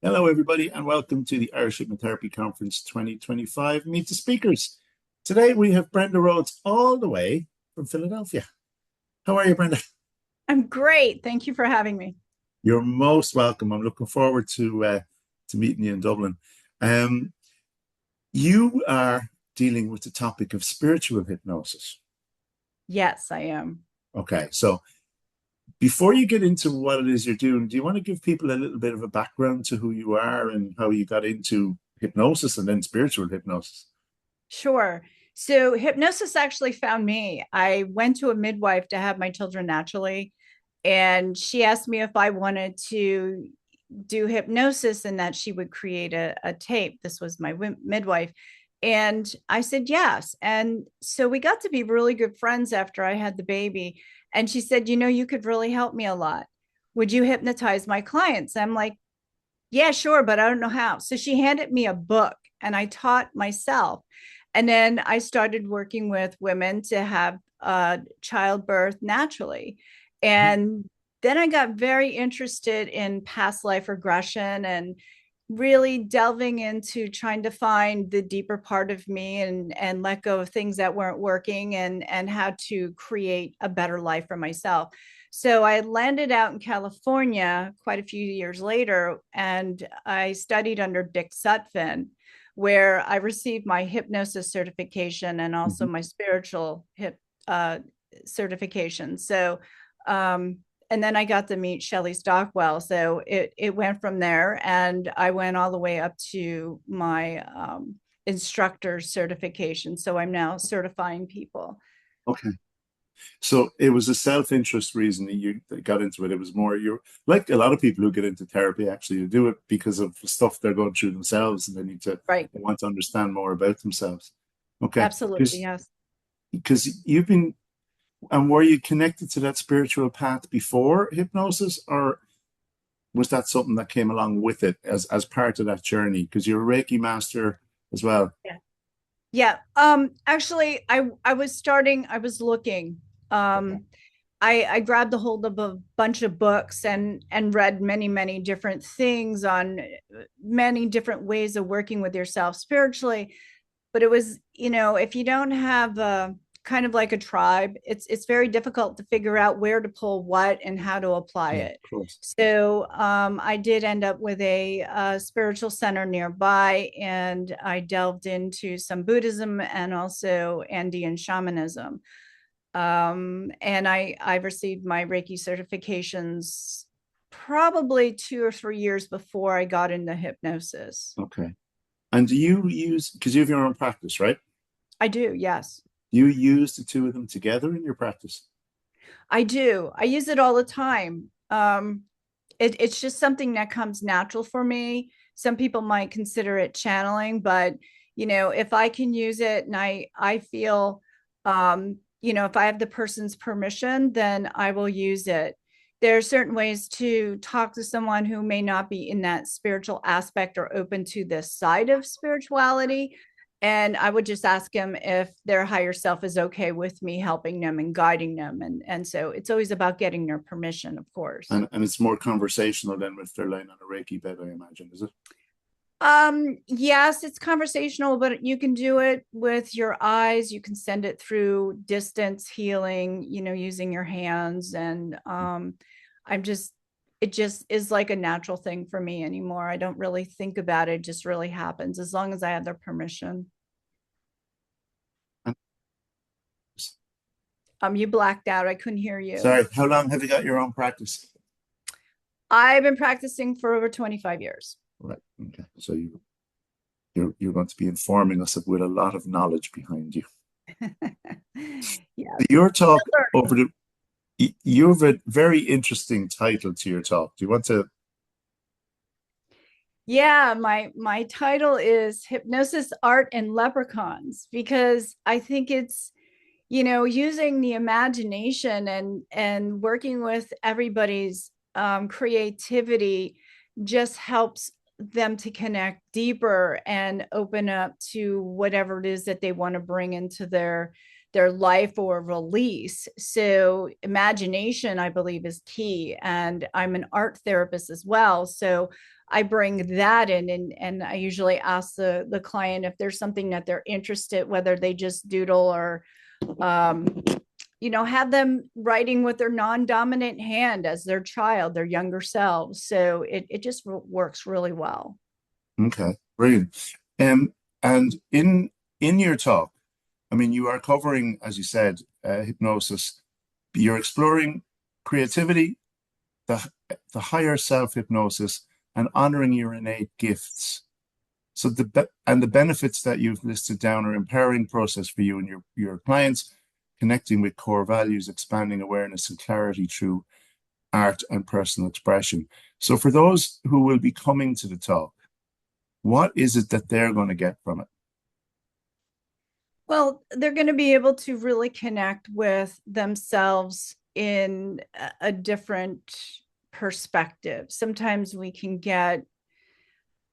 Hello, everybody, and welcome to the Irish Hypnotherapy Conference 2025. Meet the speakers. Today we have Brenda Rhodes all the way from Philadelphia. How are you, Brenda? I'm great. Thank you for having me. You're most welcome. I'm looking forward to meeting you in Dublin. Um, you are dealing with the topic of spiritual hypnosis. Yes, I am. Okay, so before you get into what it is you're doing, do you want to give people a little bit of a background to who you are and how you got into hypnosis and then spiritual hypnosis? Sure. So hypnosis actually found me. I went to a midwife to have my children naturally, and she asked me if I wanted to do hypnosis and that she would create a tape. This was my midwife. And I said yes. And so we got to be really good friends after I had the baby. And she said, you could really help me a lot. Would you hypnotize my clients? I'm like, yeah, sure, but I don't know how. So she handed me a book and I taught myself. And then I started working with women to have childbirth naturally. And then I got very interested in past life regression and really delving into trying to find the deeper part of me and let go of things that weren't working and how to create a better life for myself. So I landed out in California quite a few years later, and I studied under Dick Sutphin, where I received my hypnosis certification and also Mhm. my spiritual uh, certification. Um, and then I got to meet Shelley Stockwell. So it went from there, and I went all the way up to my instructor certification. So I'm now certifying people. Okay. So it was a self-interest reason that you got into it. It was more you're like a lot of people who get into therapy actually to do it because of stuff they're going through themselves and Right. they want to understand more about themselves. Okay. Absolutely. Because Yes. because you've been and were you connected to that spiritual path before hypnosis, or was that something that came along with it as part of that journey? Because you're a Reiki master as well. Yeah. Yeah. Actually, I was looking. Okay. Um, I grabbed a hold of a bunch of books and read many different things on many different ways of working with yourself spiritually. But it was, if you don't have a kind of like a tribe, it's very difficult to figure out where to pull what and how to apply Yeah, it. of course. So I did end up with a spiritual center nearby, and I delved into some Buddhism and also Andean shamanism. And I received my Reiki certifications probably 2 or 3 years before I got into hypnosis. Okay. And do you use, because you have your own practice, right? I do, yes. Do you use the two of them together in your practice? I do. I use it all the time. It's just something that comes natural for me. Some people might consider it channeling, but if I can use it and I feel, if I have the person's permission, then I will use it. There are certain ways to talk to someone who may not be in that spiritual aspect or open to this side of spirituality. And I would just ask them if their higher self is okay with me helping them and guiding them. And so it's always about getting their permission, of course. And it's more conversational than if they're lying on a Reiki bed, I imagine, is it? Yes, it's conversational, but you can do it with your eyes. You can send it through distance healing, using your hands. And I'm just, it just is like a natural thing for me anymore. I don't really think about it, it just really happens as long as I have their permission. And, You blacked out. I couldn't hear you. sorry, how long have you got your own practice? I've been practicing for over 25 years. Right. Okay. So you're going to be informing us with a lot of knowledge behind you. Yes. Your talk Still over learning. you have a very interesting title to your talk. Do you want to? Yeah, my title is Hypnosis Art and Leprechauns because I think it's using the imagination and working with everybody's creativity just helps them to connect deeper and open up to whatever it is that they want to bring into their life or release. So imagination, I believe, is key. And I'm an art therapist as well. So I bring that in, and I usually ask the client if there's something that they're interested, whether they just doodle or um, have them writing with their non-dominant hand as their child, their younger selves. So it just works really well. Okay, brilliant. Um, and in your talk, I mean, you are covering, as you said, hypnosis. You're exploring creativity, the the higher self hypnosis, and honoring your innate gifts. So the benefits that you've listed down are empowering process for you and your clients, connecting with core values, expanding awareness and clarity through art and personal expression. So for those who will be coming to the talk, what is it that they're going to get from it? Well, they're going to be able to really connect with themselves in a different perspective. Sometimes we can get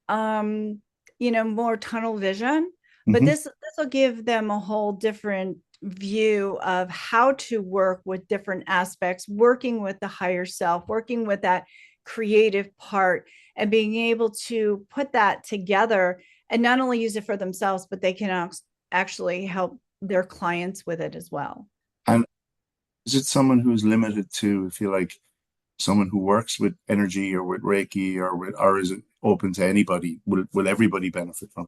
um more tunnel vision, but Hmm. this will give them a whole different view of how to work with different aspects, working with the higher self, working with that creative part, and being able to put that together and not only use it for themselves, but they can actually help their clients with it as well. And is it someone who's limited to, if you like, someone who works with energy or with Reiki or is it open to anybody? Will everybody benefit from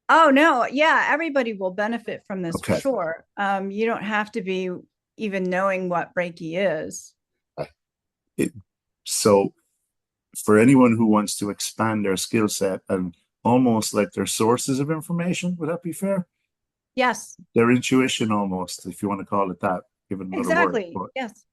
Oh no, yeah, everybody will benefit from it? this for Okay. sure. You don't have to be even knowing what Reiki is. It, so for anyone who wants to expand their skill set and almost like their sources of information, would that be fair? Yes, Their intuition almost, if you want to call it that, give it another word. exactly. But Yes.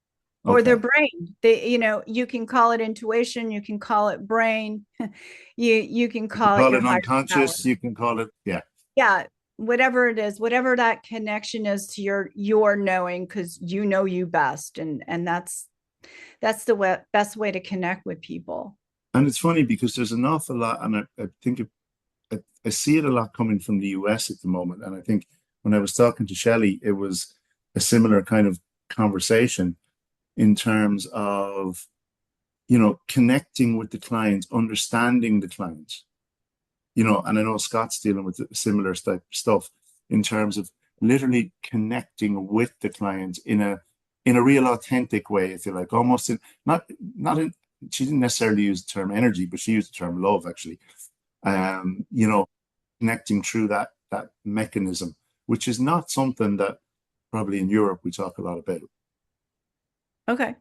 Or their okay. brain. You can call it intuition, you can call it brain, you can You can call it call your it higher power. unconscious, you can call it, yeah. Yeah, whatever it is, whatever that connection is to your knowing, because you know you best, and that's the best way to connect with people. And it's funny because there's an awful lot, and I think I see it a lot coming from the US at the moment. And I think when I was talking to Shelley, it was a similar kind of conversation in terms of, connecting with the client, understanding the client, and I know Scott's dealing with similar type stuff in terms of literally connecting with the client in a real authentic way, if you like, almost in not in she didn't necessarily use the term energy, but she used the term love actually. Connecting through that mechanism, which is not something that probably in Europe we talk a lot about. Okay.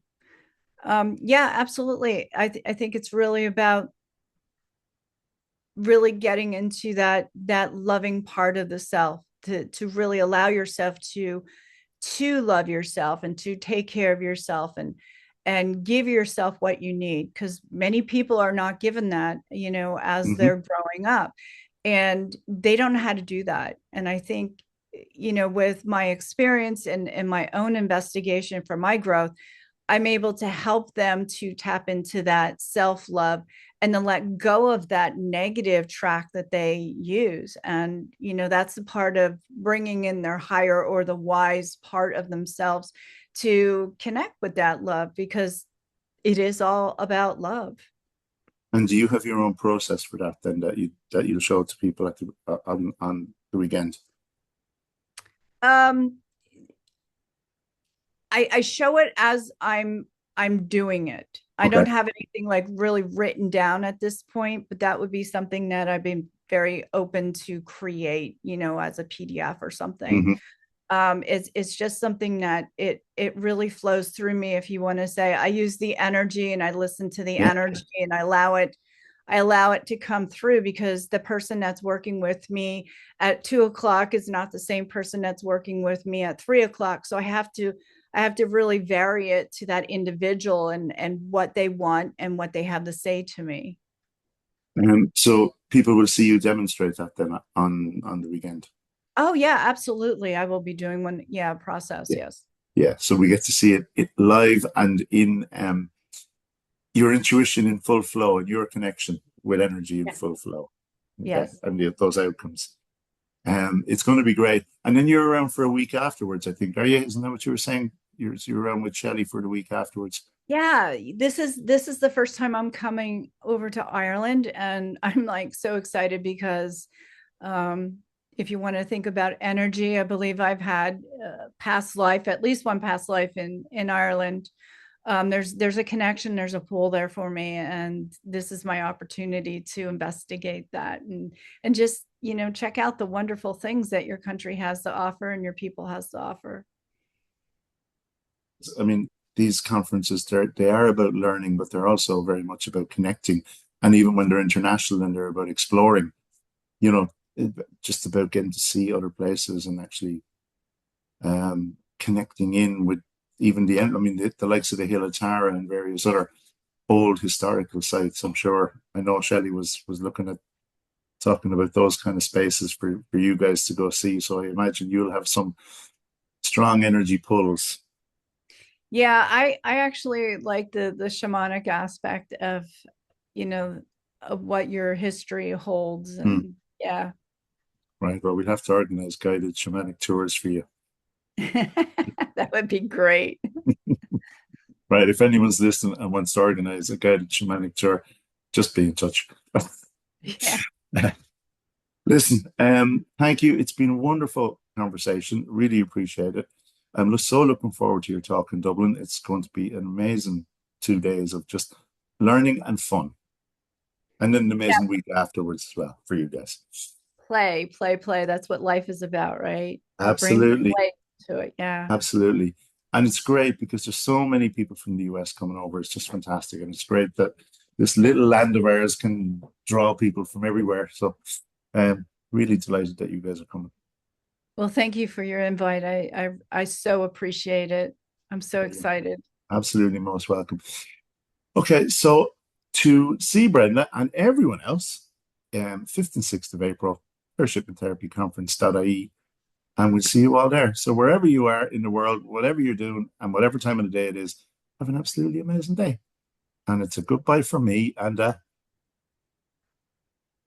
Yeah, absolutely. I think it's really about really getting into that loving part of the self, to really allow yourself to love yourself and to take care of yourself, and give yourself what you need, because many people are not given that, as Hmm. they're growing up, and they don't know how to do that. And I think, with my experience and my own investigation for my growth, I'm able to help them to tap into that self love and then let go of that negative track that they use. And, that's a part of bringing in their higher or the wise part of themselves to connect with that love, because it is all about love. And do you have your own process for that then that you'll show to people on the weekend? Um, I show it as I'm doing it. I Okay. don't have anything like really written down at this point, but that would be something that I've been very open to create, as a PDF or something. Hmm. It's just something that it really flows through me. If you want to say, I use the energy and I listen to the Yeah. energy and I allow it to come through, because the person that's working with me at 2 o'clock is not the same person that's working with me at 3 o'clock. So I have to really vary it to that individual, and what they want and what they have to say to me. So people will see you demonstrate that then on the weekend. Oh yeah, absolutely. I will be doing one. Yeah, process. Yeah. Yes. Yeah. So we get to see it live and in your intuition in full flow and your connection with energy in Yeah. full flow. Okay. Yes. And those outcomes. It's going to be great. And then you're around for a week afterwards, I think. Are you? Isn't that what you were saying? You're around with Shelley for the week afterwards. Yeah, this is the first time I'm coming over to Ireland, and I'm like so excited because um if you want to think about energy, I believe I've had past life, at least one past life in Ireland. There's a connection, there's a pull there for me, and this is my opportunity to investigate that and just, check out the wonderful things that your country has to offer and your people has to offer. I mean, these conferences, they are about learning, but they're also very much about connecting. And even when they're international and they're about exploring, you know, just about getting to see other places and actually connecting in with even I mean, the likes of the Hill of Tara and various other old historical sites. I'm sure. I know Shelley was looking at talking about those kind of spaces for you guys to go see. So I imagine you'll have some strong energy pulls. Yeah, I actually like the shamanic aspect you know, of what your history holds. Hmm. And yeah. Right. Well, we'd have to organize guided shamanic tours for you. That would be great. Right. If anyone's listening and wants to organize a guided shamanic tour, just be in touch. Yeah. Listen, thank you. It's been a wonderful conversation. Really appreciate it. I'm so looking forward to your talk in Dublin. It's going to be an amazing 2 days of just learning and fun, and then an amazing week afterwards as well for you guys. Play, play, play. That's what life is about, right? Bring Absolutely, play to it. Yeah. absolutely. And it's great because there's so many people from the US coming over. It's just fantastic. And it's great that this little land of ours can draw people from everywhere. So really delighted that you guys are coming. Well, thank you for your invite. I so appreciate it. I'm so excited. Absolutely most welcome. Okay, so to see Brenda and everyone else, 5th and 6th of April, Irish Hypnotherapy Conference.ie, and we'll see you all there. So wherever you are in the world, whatever you're doing, and whatever time of the day it is, have an absolutely amazing day. And it's a goodbye from me and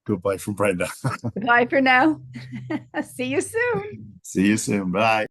goodbye from Brenda. Bye for now. See you soon. See you soon. Bye.